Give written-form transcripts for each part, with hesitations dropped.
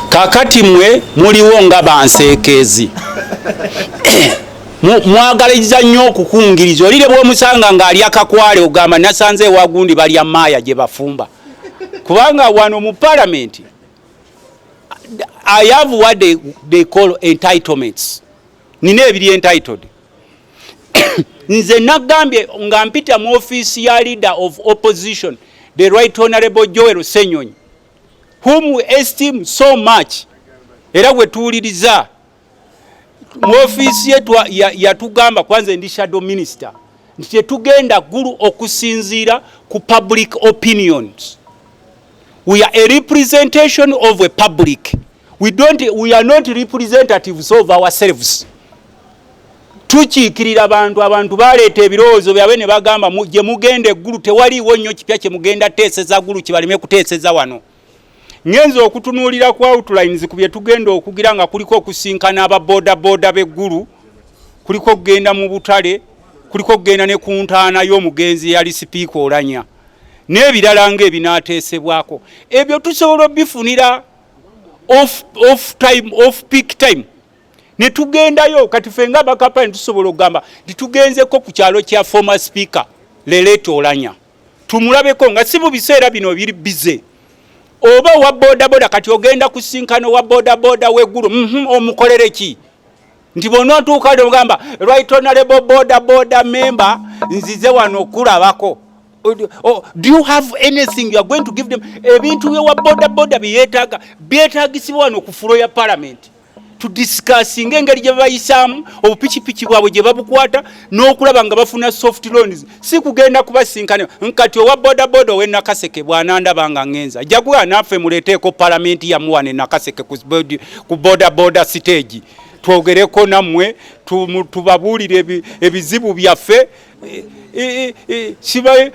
kakati mwe muliwo nga banseekezi mwagaliza nnyo okukungiriza olire bw'omusanga ng'ali akakwale ogamba nasanze ewagundi balya maaya gye bafumba kubanga wano mu parliament I have what they call entitlements. Nina ebiri entitled. Nze nagambye nga mpita mu office ya leader of opposition, the Right Honorable Joel Senyonyi, whom we esteem so much. Era we tuwuliriza mu office yetu yatugamba kwanza ndi shadow minister nti tugenda Gulu okusinzira ku public opinions. We are a representation of a public. We are not representatives of ourselves. Tukiikirira abantu baleeta ebirowoozo byabwe ne bagamba gye mugende Gulu tewaliiwo nnyo kipya kye mugenda teeseza Gulu kibaleme kuteeseza wano. Ngenza okutunuulira ku outlines ku bye tugenda okugira nga kuliko okusinkana aba boda be Gulu, kuliko okugenda mu butale, kuliko okugenda ne ku ntaana y'omugenzi yali sipiika Olanya n'ebirala ng'ebinaateesebwako. Ebyo tusobola obifunira off peak time. Ne tugendayo kati fenga bakapa tusobola ogamba ditugenzeko ku kyalo kya former speaker Leleto Olanya. Tumulabeko nga si mu biseera bino biri bize. Oba wa boda kati ogenda kusinkano wa boda we Gulu omukolere ki? Nti bonna tuukale ogamba Right Honorable boda member nzize wano okulabako. Do you have anything you are going to give them? Ebintu bye wa boda byetaagisibwa wano ku floor ya parliament to discuss engeri gye bayisamu obupikipiiki bwabwe gye babukwata n'okulaba nga bafuna soft loans. Si kugenda kubasinkana nkati owa boda owe Nakaseke bw'anandaba nga ngenza jagwa naffe muleeteeko parliament yamuwane Nakaseke ku boda stage twogereko nammwe tubabuulire ebizibu byaffe siba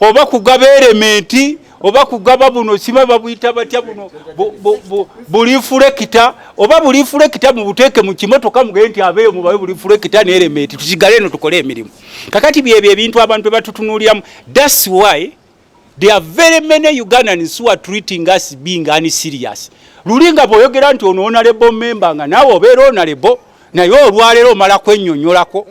oba kugaba elementi oba kugaba buno siba babuyita batya buno bulifulekita oba bulifulekita mu buteeke mu kimotoka mugende nti abeeyo mubawe bulifulekita ne elementi tusigale eno tukole emirimu. Kakati byebyo ebintu abantu batutunuuliramu. That's why there are very many Ugandans who are treating us being unserious. Lulinga boyogera nti ono honorable member nga nawe obeera honorable naye olwaleero omala kwennyonnyolako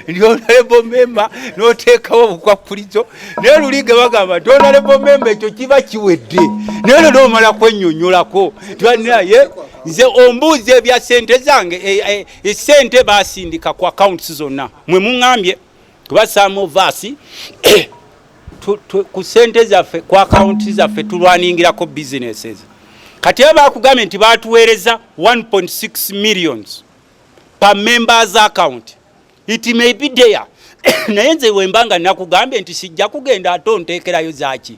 ndi honorable member n'oteekawo obukwakulizo naye lulinga bagamba nti honorable member ekyo kiba kiwedde naye lero omala kwennyonnyolako tibanaye nze ombuuzi ebya ssente zange essente baasindika ku accounts zonna mwe muŋŋambye kuba some of us ku ssente zaffe ku accounts zaffe tulwaningirako businesses. Kati bakugambye nti batuweereza 1.6 millions per member's account. It may be there. Naye nze wembanga nakugambye nti sijja kugenda ate onteekerayo zaaki.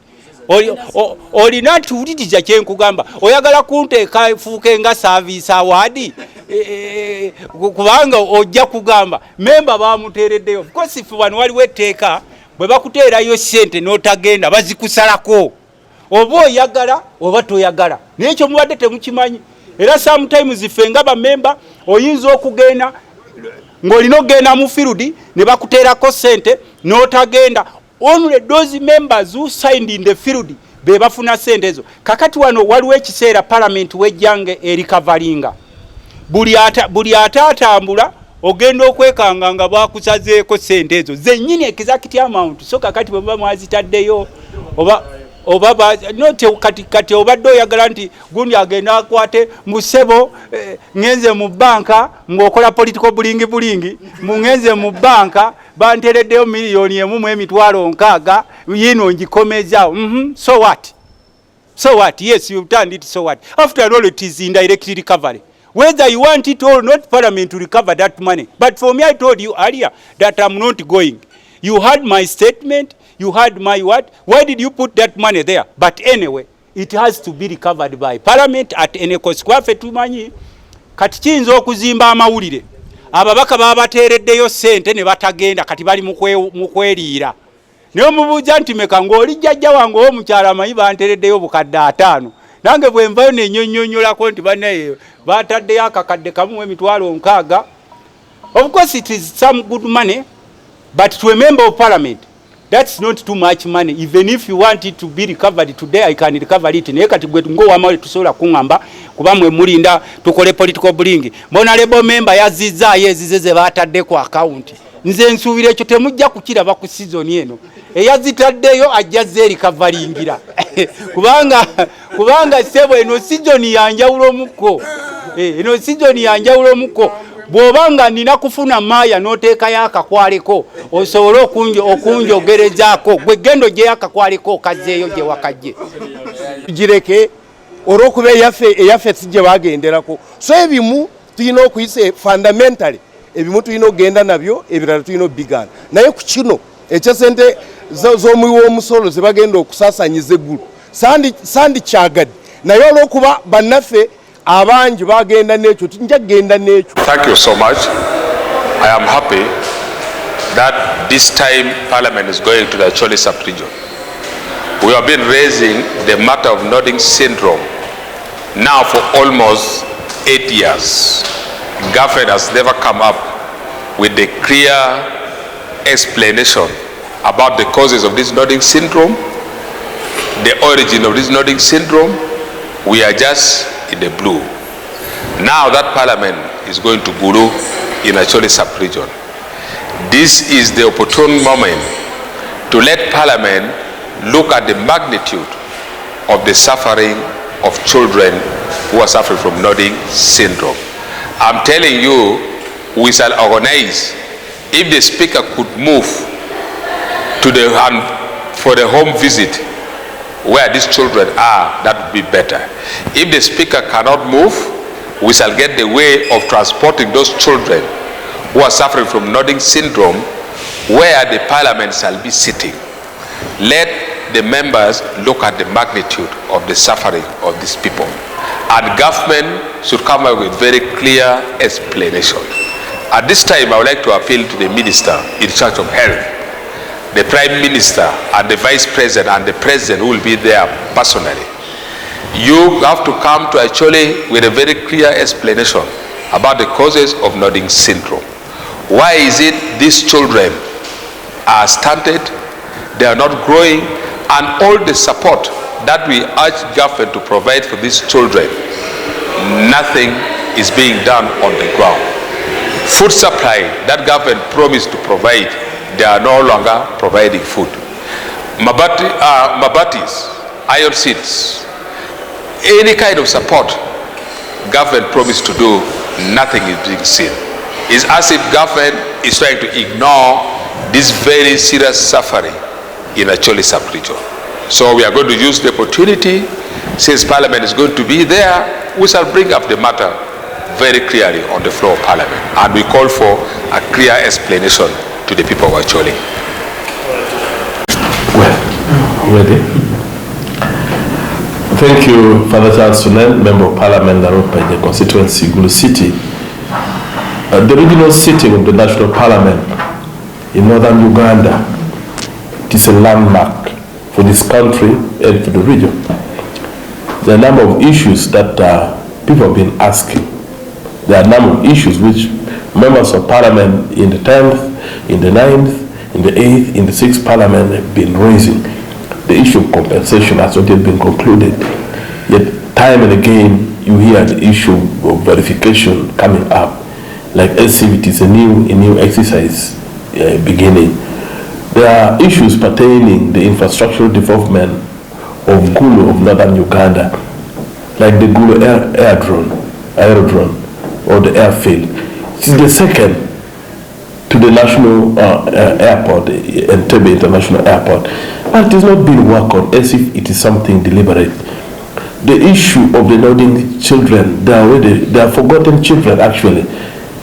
Olina tuwuliriza kye nkugamba. Oyagala kunteeka fuuke nga service award kubanga ojja kugamba memba bamuteereddeyo. Of course if wano waliwo etteeka bwe bakuteerayo ssente n'otagenda bazikusalako. Oba oyagala oba toyagala nekyo mubadde temukimanyi. Era sometimes ifenga ba member oyinza okugenda ng'olina okugenda mu field ne bakuteerako ssente n'otagenda. Only those members who signed in the field be bafuna ssente ezo. Kakati wano waliwo ekiseera parliament wejjange erikavalinga buli atatambula ogenda okwekanga nga bakusazeeko ssente ezo zennyini exact amount. So kakati bwe muba mwazitaddeyo oba note kati obadde oyagala nti gundi agenda akwate mu ssebo ngenze mu banka ng'okola political bulingi mungenze mu banka banteereddeyo miliyoni emu mu emitwalo 6 yino ngikomezaawo. So what? Yes, you've done it. So what? After all, it is indirect recovery. Whether you want it or not, parliament to recover that money. But for me, I told you earlier that I'm not going. You heard my statement. You had my what? Why did you put that money there? But anyway, it has to be recovered by parliament at any cost. Kwafe tumanyi kati kiyinza okuzimba amawulire ababaka babateereddeyo ssente ne batagenda kati bali mu kweriira naye omubuuza nti meka ng'oli jjajja wange ow'omukyala amanyi banteereddeyo bukadde 5 nange bwe nvayo nennyonnyolako nti banaye bataddeyo akakadde kamu mu emitwalo 6. Of course it is some good money, but to a member of parliament That's not too much money. Even if you want it to be recovered today, I can recover it. Naye kati gwe ngo wamale tusobola kungamba kuba mwe mulinda tukole political bullying. Mbona lebo member yazizza yezize batadde ku account. Nze nsuubira ekyo temujja kukiraba ku season eno. Eyazitaddeyo ajjaze recoveryingira. kubanga sebo eno season yanjawulo muko. Eno season yanjawulo muko. Bw'obanga nina kufuna maya n'oteeka y'akakwaleko osobola okunjogerezaako gwe gendo gye y'akakwaleko okazeeyo gye wakajje gireke olw'okuba eyaffe si gye bagenderako. So ebimu tulina okuyisa fundamentally, ebimu tulina okugenda nabyo, ebirala tulina obigaana. Naye ku kino ekyesente z'omuwi w'omusolo ze bagenda okusaasaanyiza eggulu sandi kyagadde, naye olw'okuba bannaffe abanji bagenda n'ekyo tujja kugenda n'ekyo. Thank you so much. I am happy that this time Parliament is going to the Acholi sub-region. We have been raising the matter of nodding syndrome now for almost 8 years. Government has never come up with a clear explanation about the causes of this nodding syndrome, the origin of this nodding syndrome. We are just in the blue. Now that Parliament is going to Gulu in Acholi sub-region. This is the opportune moment to let Parliament look at the magnitude of the suffering of children who are suffering from nodding syndrome. I'm telling you, we shall organize. If the Speaker could move to for the home visit where these children are, that would be better. If the Speaker cannot move, we shall get the way of transporting those children who are suffering from nodding syndrome where the Parliament shall be sitting. Let the members look at the magnitude of the suffering of these people. And government should come up with very clear explanation. At this time, I would like to appeal to the Minister in charge of health, the Prime Minister and the Vice President and the President who will be there personally. You have to come to Acholi with a very clear explanation about the causes of nodding syndrome. Why is it these children are stunted, they are not growing, and all the support that we urge government to provide for these children, nothing is being done on the ground. Food supply that government promised to provide, they are no longer providing food. Mabatis, iron seeds, any kind of support government promised to do, nothing is being seen. It's as if government is trying to ignore this very serious suffering in Acholi sub-region. So we are going to use the opportunity, since Parliament is going to be there, we shall bring up the matter very clearly on the floor of Parliament. And we call for a clear explanation to the people of Acholi. Well, ready? Thank you, Father Charles Sunen, Member of Parliament by the constituency Gulu City. The regional sitting of the National Parliament in northern Uganda, it is a landmark for this country and for the region. There are a number of issues that people have been asking. There are a number of issues which members of Parliament in the 10th, in the 9th, in the 8th, in the 6th Parliament have been raising. The issue of compensation has not yet been concluded. Yet time and again you hear the issue of verification coming up. Like as if it is a new exercise beginning. There are issues pertaining the infrastructural development of Gulu of northern Uganda, like the Gulu aerodrome or the airfield. It is the second to the national airport, Entebbe International Airport, but it is not being worked on as if it is something deliberate. The issue of the nodding children, they are forgotten children actually.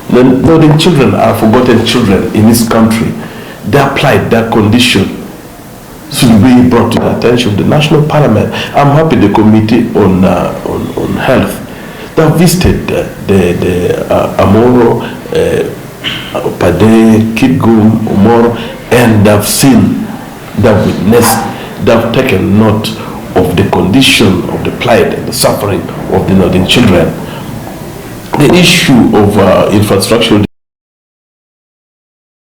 The nodding children are forgotten children in this country. Their plight, their condition should be brought to the attention of the National Parliament. I'm happy the Committee on Health, they have visited the Amoro, Pade, Kitgum, Umoro, and they've seen, they've witnessed, they've taken note of the condition of the plight and the suffering of the nodding children. The issue of infrastructural